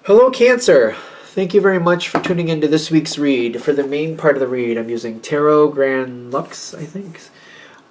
Hello, Cancer. Thank you very much for tuning into this week's read. For the main part of the read, I'm using Tarot Grand Lux, I think.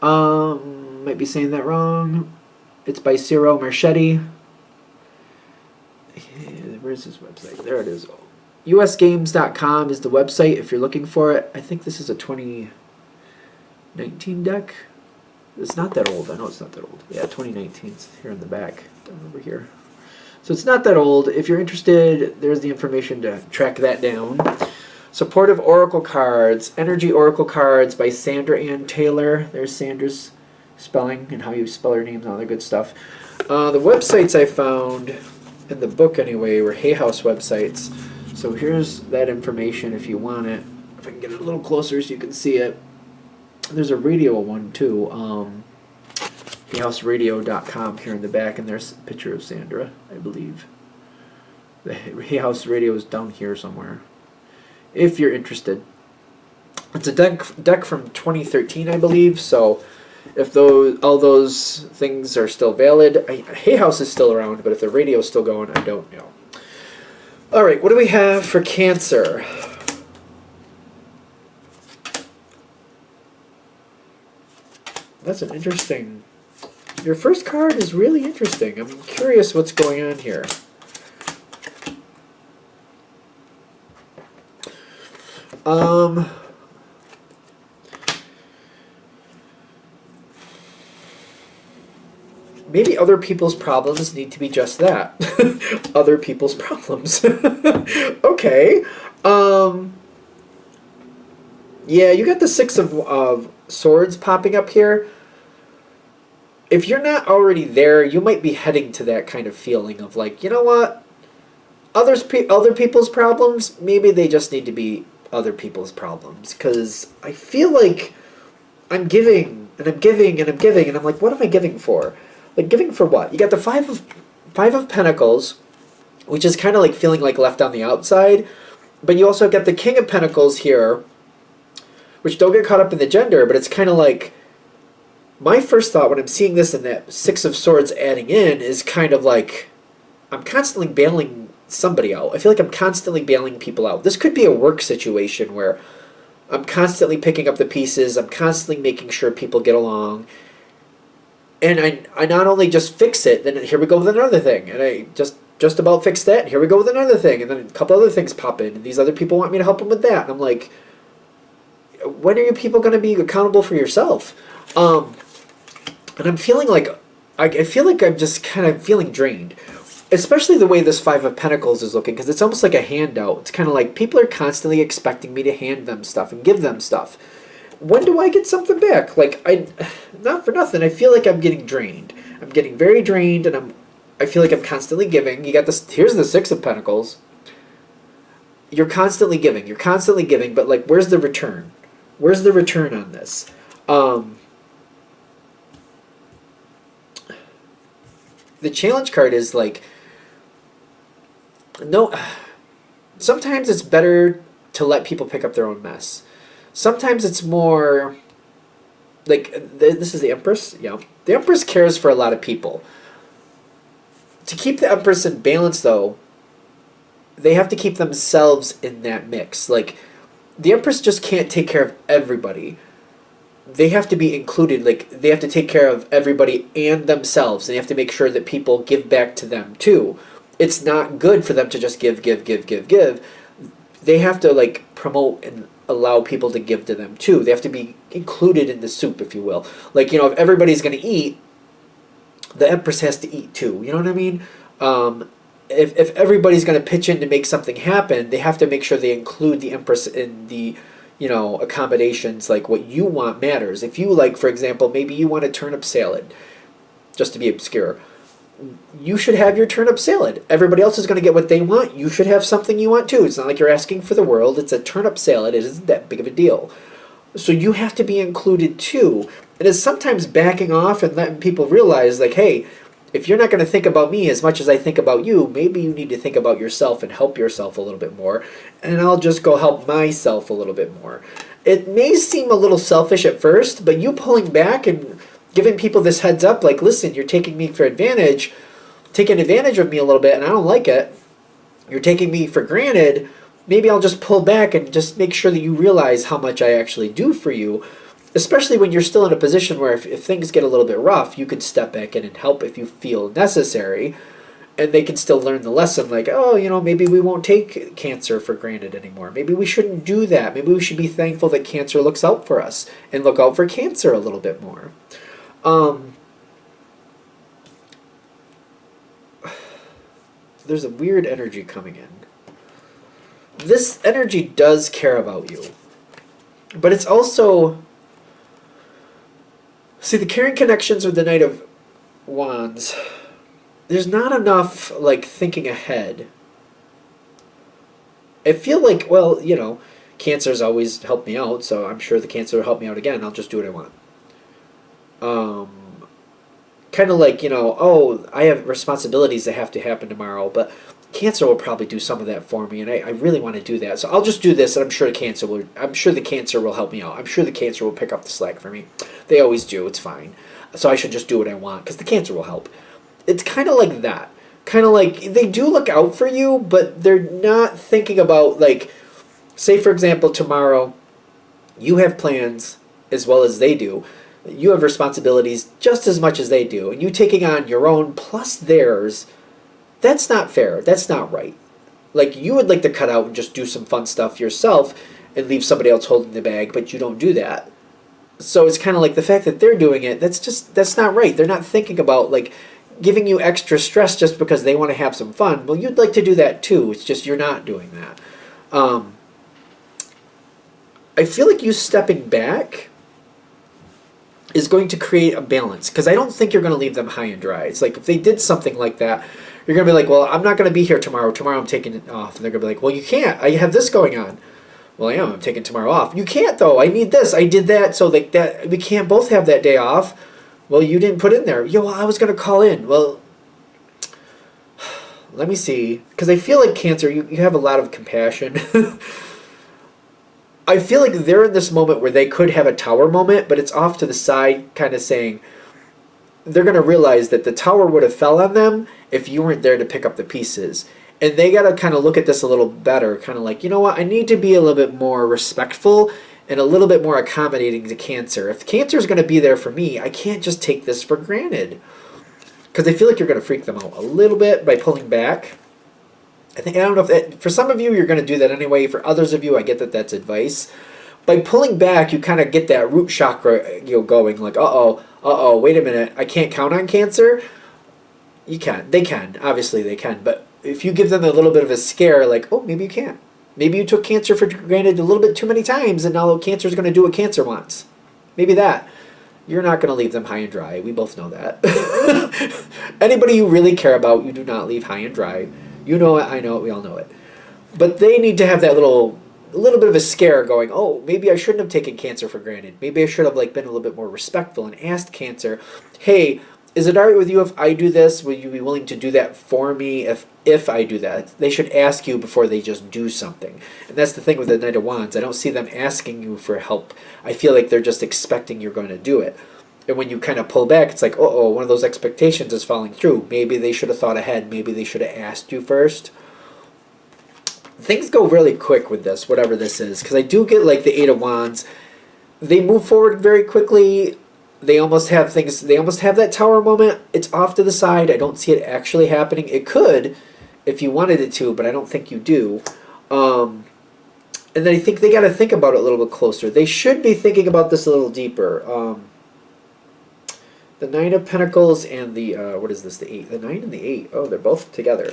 Might be saying that wrong. It's by Ciro Marchetti. Where's his website? There it is. usgames.com is the website if you're looking for it. I think this is a 2019 deck. It's not that old. I know it's not that old. Yeah, 2019. It's here in the back. Over here. So it's not that old. If you're interested, there's the information to track that down. Supportive Oracle Cards, Energy Oracle Cards by Sandra Ann Taylor. There's Sandra's spelling and how you spell her name and all that good stuff. The websites I found, in the book anyway, were Hay House websites. So here's that information if you want it. If I can get it a little closer so you can see it. There's a radio one too. HayHouseRadio.com here in the back, and there's a picture of Sandra, I believe. The Hay House Radio is down here somewhere, if you're interested. It's a deck from 2013, I believe, so if all those things are still valid, Hay House is still around, but if the radio's still going, I don't know. Alright, what do we have for Cancer? That's an interesting... Your first card is really interesting. I'm curious what's going on here. Maybe other people's problems need to be just that. Other people's problems. Okay. Yeah, you got the Six of Swords popping up here. If you're not already there, you might be heading to that kind of feeling of like, you know what? Other people's problems, maybe they just need to be other people's problems. Because I feel like I'm giving, and I'm giving, and I'm giving, and I'm like, what am I giving for? Like, giving for what? You got the Five of Pentacles, which is kind of like feeling like left on the outside. But you also got the King of Pentacles here, which don't get caught up in the gender, but it's kind of like... My first thought when I'm seeing this and that Six of Swords adding in is kind of like I'm constantly bailing somebody out. I feel like I'm constantly bailing people out. This could be a work situation where I'm constantly picking up the pieces. I'm constantly making sure people get along. And I not only just fix it, then here we go with another thing. And I just about fixed that, and here we go with another thing. And then a couple other things pop in, and these other people want me to help them with that. And I'm like, when are you people going to be accountable for yourself? And I'm feeling like, I feel like I'm just kind of feeling drained. Especially the way this Five of Pentacles is looking, because it's almost like a handout. It's kind of like people are constantly expecting me to hand them stuff and give them stuff. When do I get something back? Like, not for nothing, I feel like I'm getting drained. I'm getting very drained, and I feel like I'm constantly giving. You got this, here's the Six of Pentacles. You're constantly giving, but like, where's the return? Where's the return on this? The challenge card is like, no, sometimes it's better to let people pick up their own mess. Sometimes it's more, like, this is the Empress, yeah. The Empress cares for a lot of people. To keep the Empress in balance, though, they have to keep themselves in that mix. Like, the Empress just can't take care of everybody. They have to be included, like, they have to take care of everybody and themselves, and they have to make sure that people give back to them, too. It's not good for them to just give. They have to, like, promote and allow people to give to them, too. They have to be included in the soup, if you will. Like, you know, if everybody's going to eat, the Empress has to eat, too. You know what I mean? If everybody's going to pitch in to make something happen, they have to make sure they include the Empress in the... you know, accommodations. Like, what you want matters. If you, like, for example, maybe you want a turnip salad, just to be obscure, you should have your turnip salad. Everybody else is going to get what they want. You should have something you want too. It's not like you're asking for the world. It's a turnip salad. It isn't that big of a deal. So you have to be included too. And it's sometimes backing off and letting people realize, like, hey, if you're not going to think about me as much as I think about you, maybe you need to think about yourself and help yourself a little bit more, and I'll just go help myself a little bit more. It may seem a little selfish at first, but you pulling back and giving people this heads up, like, listen, you're taking me for advantage, taking advantage of me a little bit, and I don't like it. you're taking me for granted, maybe I'll just pull back and just make sure that you realize how much I actually do for you. Especially when you're still in a position where if things get a little bit rough, you could step back in and help if you feel necessary. And they can still learn the lesson like, oh, maybe we won't take cancer for granted anymore. Maybe we shouldn't do that. Maybe we should be thankful that cancer looks out for us and look out for cancer a little bit more. There's a weird energy coming in. This energy does care about you. But it's also... See, the caring connections with the Knight of Wands, there's not enough, like, thinking ahead. I feel like, well, Cancer's always helped me out, so I'm sure the Cancer will help me out again. I'll just do what I want. Kind of like, oh, I have responsibilities that have to happen tomorrow, but Cancer will probably do some of that for me, and I really want to do that. So I'll just do this, and I'm sure the Cancer will help me out. I'm sure the Cancer will pick up the slack for me. They always do. It's fine. So I should just do what I want, because the Cancer will help. It's kind of like that. Kind of like, they do look out for you, but they're not thinking about, like, say, for example, tomorrow, you have plans as well as they do. You have responsibilities just as much as they do, and you taking on your own plus theirs. That's not fair. That's not right. Like, you would like to cut out and just do some fun stuff yourself and leave somebody else holding the bag, but you don't do that. So it's kind of like the fact that they're doing it, that's not right. They're not thinking about, like, giving you extra stress just because they want to have some fun. Well, you'd like to do that too. It's just you're not doing that. I feel like you stepping back is going to create a balance, because I don't think you're going to leave them high and dry. It's like if they did something like that, you're going to be like, well, I'm not going to be here tomorrow. Tomorrow I'm taking it off. And they're going to be like, well, you can't. I have this going on. Well, I am. I'm taking tomorrow off. You can't, though. I need this. I did that. So like that, we can't both have that day off. Well, you didn't put in there. Well, I was going to call in. Well, let me see. Because I feel like Cancer, you have a lot of compassion. I feel like they're in this moment where they could have a tower moment, but it's off to the side, kind of saying they're going to realize that the tower would have fell on them if you weren't there to pick up the pieces. And they got to kind of look at this a little better, kind of like, you know what, I need to be a little bit more respectful and a little bit more accommodating to Cancer. If Cancer is going to be there for me, I can't just take this for granted. Because I feel like you're going to freak them out a little bit by pulling back. I don't know if that, for some of you, you're going to do that anyway. For others of you, I get that that's advice. By pulling back, you kind of get that root chakra going, like, wait a minute, I can't count on Cancer. You can. They can. Obviously, they can. But if you give them a little bit of a scare, like, oh, maybe you can't. Maybe you took Cancer for granted a little bit too many times, and now Cancer is going to do what Cancer wants. Maybe that. You're not going to leave them high and dry. We both know that. Anybody you really care about, you do not leave high and dry. You know it, I know it, we all know it. But they need to have that little bit of a scare going, oh, maybe I shouldn't have taken Cancer for granted. Maybe I should have been a little bit more respectful and asked Cancer, hey, is it all right with you if I do this? Will you be willing to do that for me if I do that? They should ask you before they just do something. And that's the thing with the Knight of Wands. I don't see them asking you for help. I feel like they're just expecting you're going to do it. And when you kind of pull back, it's like, one of those expectations is falling through. Maybe they should have thought ahead. Maybe they should have asked you first. Things go really quick with this, whatever this is. Because I do get like the Eight of Wands. They move forward very quickly. They almost have that tower moment. It's off to the side. I don't see it actually happening. It could if you wanted it to, but I don't think you do. And then I think they got to think about it a little bit closer. They should be thinking about this a little deeper. The Nine of Pentacles and the, what is this, the 8? The 9 and the 8. Oh, they're both together.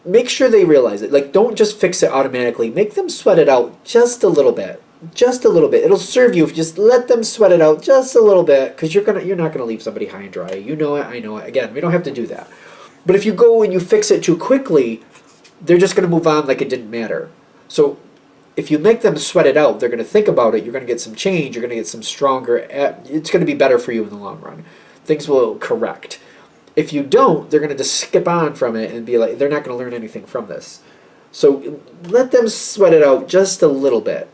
Make sure they realize it. Like, don't just fix it automatically. Make them sweat it out just a little bit. Just a little bit. It'll serve you if you just let them sweat it out just a little bit, because you're not gonna leave somebody high and dry. You know it, I know it. Again, we don't have to do that. But if you go and you fix it too quickly, they're just gonna move on like it didn't matter. So if you make them sweat it out, they're going to think about it. You're going to get some change. You're going to get some stronger. It's going to be better for you in the long run. Things will correct. If you don't, they're going to just skip on from it and be like, they're not going to learn anything from this. So let them sweat it out just a little bit.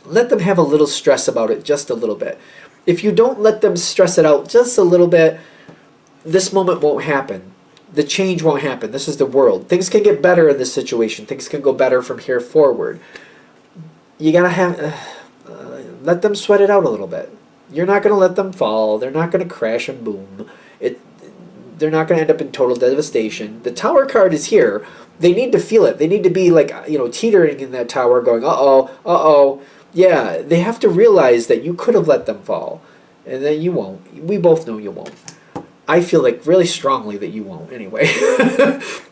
Let them have a little stress about it just a little bit. If you don't let them stress it out just a little bit, this moment won't happen. the change won't happen. This is the world. Things can get better in this situation. Things can go better from here forward. You gotta let them sweat it out a little bit. You're not gonna let them fall. They're not gonna crash and boom. They're not gonna end up in total devastation. The Tower card is here. They need to feel it. They need to be like, teetering in that tower, going, uh-oh. Yeah, they have to realize that you could have let them fall, and that you won't. We both know you won't. I feel like really strongly that you won't anyway.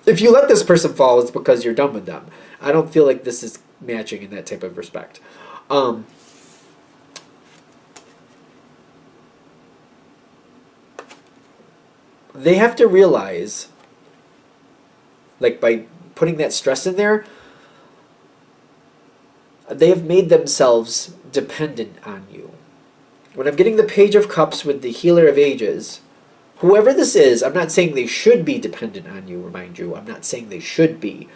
If you let this person fall, it's because you're done with them. I don't feel like this is matching in that type of respect. They have to realize, like by putting that stress in there, they have made themselves dependent on you. When I'm getting the Page of Cups with the Healer of Ages, whoever this is, I'm not saying they should be dependent on you, remind you. I'm not saying they should be.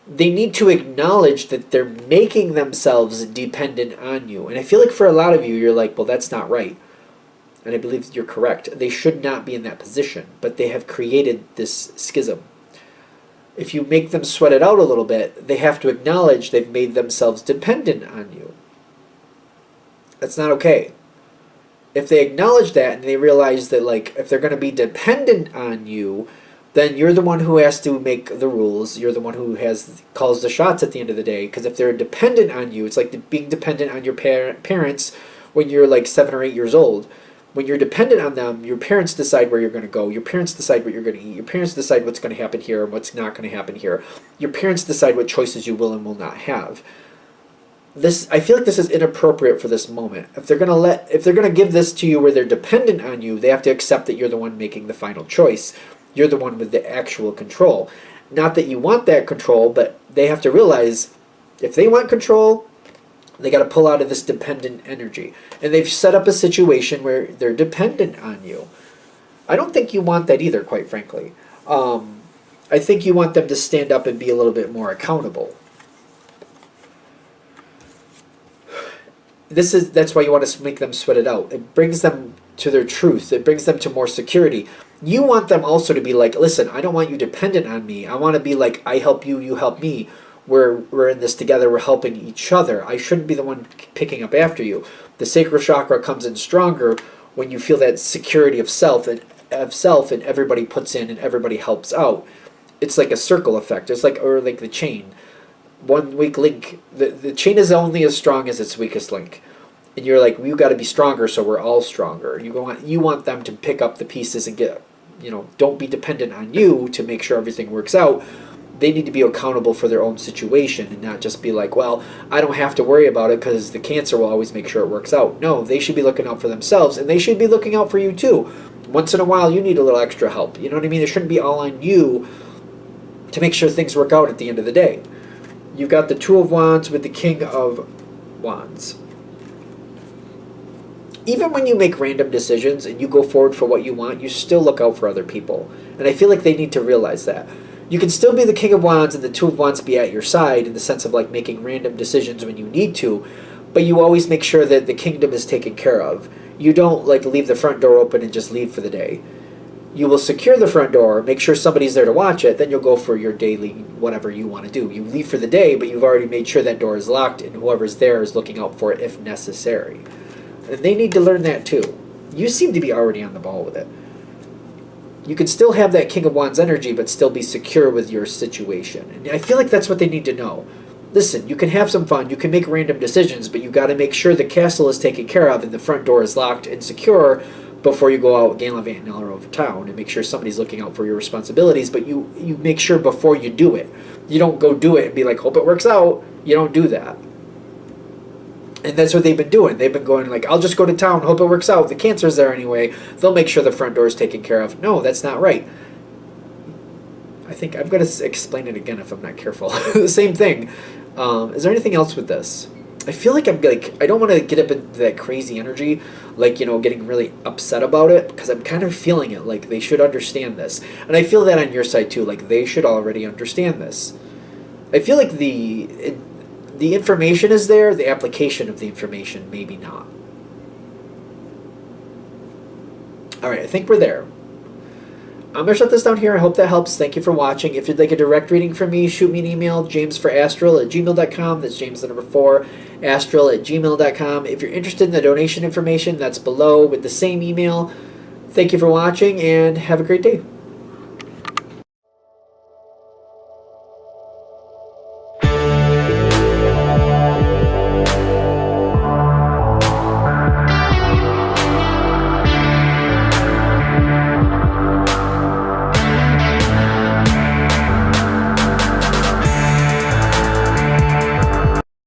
They need to acknowledge that they're making themselves dependent on you. And I feel like for a lot of you, you're like, well, that's not right. And I believe you're correct. They should not be in that position, but they have created this schism. If you make them sweat it out a little bit, they have to acknowledge they've made themselves dependent on you. That's not okay. If they acknowledge that and they realize that, like, if they're going to be dependent on you, then you're the one who has to make the rules. You're the one who calls the shots at the end of the day. Because if they're dependent on you, it's like being dependent on your parents when you're like 7 or 8 years old. When you're dependent on them, your parents decide where you're going to go. Your parents decide what you're going to eat. Your parents decide what's going to happen here and what's not going to happen here. Your parents decide what choices you will and will not have. I feel like this is inappropriate for this moment. If they're going to give this to you where they're dependent on you, they have to accept that you're the one making the final choice. You're the one with the actual control. Not that you want that control, but they have to realize if they want control, they got to pull out of this dependent energy. And they've set up a situation where they're dependent on you. I don't think you want that either, quite frankly. I think you want them to stand up and be a little bit more accountable. That's why you want to make them sweat it out. It brings them to their truth. It brings them to more security. You want them also to be like, listen, I don't want you dependent on me. I want to be like, I help you, you help me. We're in this together. We're helping each other. I shouldn't be the one picking up after you. The sacral chakra comes in stronger when you feel that security of self and everybody puts in and everybody helps out. It's like a circle effect. It's like the chain. One weak link. The chain is only as strong as its weakest link. And you're like, we've got to be stronger so we're all stronger. You want them to pick up the pieces and get, don't be dependent on you to make sure everything works out. They need to be accountable for their own situation and not just be like, well, I don't have to worry about it because the Cancer will always make sure it works out. No, they should be looking out for themselves, and they should be looking out for you too. Once in a while, you need a little extra help. You know what I mean? It shouldn't be all on you to make sure things work out at the end of the day. You've got the Two of Wands with the King of Wands. Even when you make random decisions and you go forward for what you want, you still look out for other people. And I feel like they need to realize that. You can still be the King of Wands and the Two of Wands be at your side in the sense of like making random decisions when you need to, but you always make sure that the kingdom is taken care of. You don't like leave the front door open and just leave for the day. You will secure the front door, make sure somebody's there to watch it, then you'll go for your daily whatever you want to do. You leave for the day, but you've already made sure that door is locked and whoever's there is looking out for it if necessary. And they need to learn that too. You seem to be already on the ball with it. You can still have that King of Wands energy, but still be secure with your situation. And I feel like that's what they need to know. Listen, you can have some fun, you can make random decisions, but you got to make sure the castle is taken care of and the front door is locked and secure before you go out gallivanting all over town, and make sure somebody's looking out for your responsibilities, but you make sure before you do it. You don't go do it and be like, hope it works out. You don't do that. And that's what they've been doing. They've been going like, I'll just go to town, hope it works out. The Cancer's there anyway. They'll make sure the front door is taken care of. No, that's not right. I think I'm going to explain it again if I'm not careful. The same thing. Is there anything else with this? I feel like I don't want to get up into that crazy energy, like, getting really upset about it, because I'm kind of feeling it, like they should understand this. And I feel that on your side too, like they should already understand this. I feel like the information is there, the application of the information, maybe not. All right, I think we're there. I'm going to shut this down here. I hope that helps. Thank you for watching. If you'd like a direct reading from me, shoot me an email, jamesforastral@gmail.com. That's James the number 4, astral@gmail.com. If you're interested in the donation information, that's below with the same email. Thank you for watching, and have a great day.